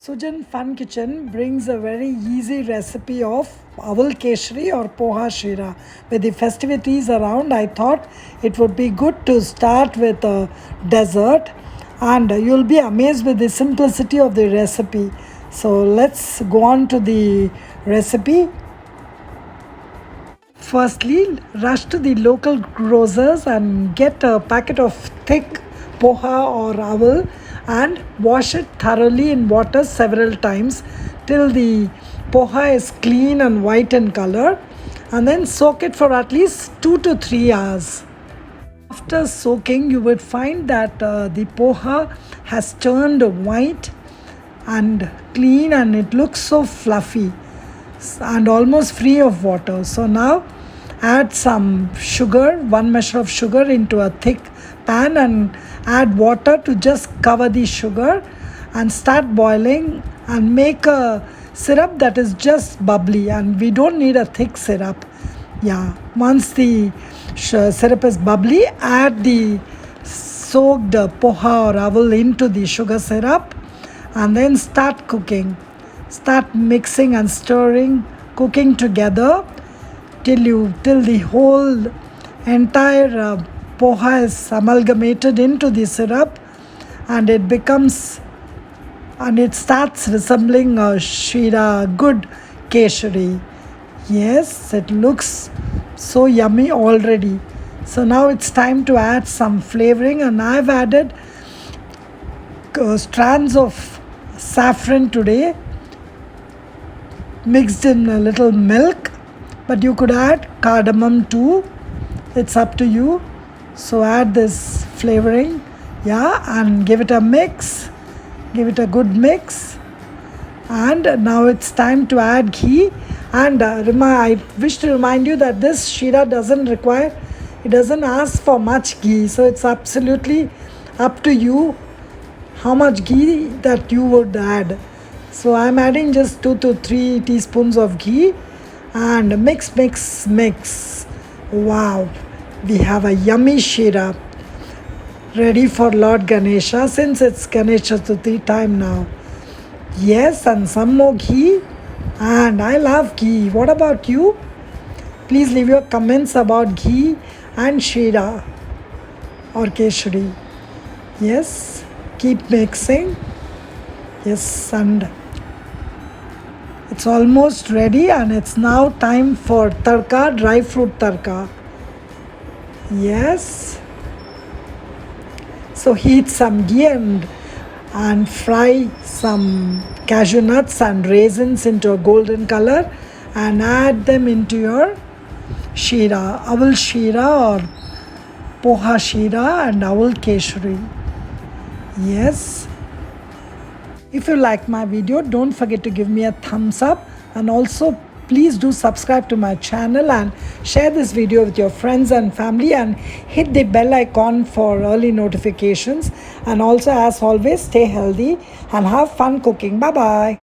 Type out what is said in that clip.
Sujan Fun Kitchen brings a very easy recipe of Aval Keshari or Poha Shira. With the festivities around, I thought it would be good to start with a dessert, and you'll be amazed with the simplicity of the recipe. So let's go on to the recipe. Firstly, rush to the local grocers and get a packet of thick poha or aval and wash it thoroughly in water several times till the poha is clean and white in color, and then soak it for at least 2 to 3 hours. After soaking, you would find that the poha has turned white and clean, and it looks so fluffy and almost free of water. So now add some sugar, 1 measure of sugar into a thick pan, and add water to just cover the sugar and start boiling and make a syrup that is just bubbly, and we don't need a thick syrup. Yeah, once the syrup is bubbly, add the soaked poha or aval into the sugar syrup and then start cooking. Start mixing and stirring, cooking together till the whole entire poha is amalgamated into the syrup, and it starts resembling a shira, good keshari. Yes, it looks so yummy already. So now it's time to add some flavoring, and I've added strands of saffron today, mixed in a little milk, but you could add cardamom too. It's up to you. So add this flavoring, yeah, and give it a mix. Give it a good mix. And now it's time to add ghee. And I wish to remind you that this shira doesn't ask for much ghee. So it's absolutely up to you how much ghee that you would add. So I'm adding just 2 to 3 teaspoons of ghee and mix. Wow, we have a yummy shira ready for Lord Ganesha, since it's Ganesha Chaturthi time now. Yes, and some more ghee, and I love ghee. What about you? Please leave your comments about ghee and shira or keshari. Yes, keep mixing. Yes, and it's almost ready, and it's now time for tarka, dry fruit tarka. Yes. So heat some ghee and fry some cashew nuts and raisins into a golden color, and add them into your shira, aval shira or poha shira and aval keshari. Yes. If you like my video, don't forget to give me a thumbs up, and also please do subscribe to my channel and share this video with your friends and family, and hit the bell icon for early notifications. And also, as always, stay healthy and have fun cooking. Bye bye.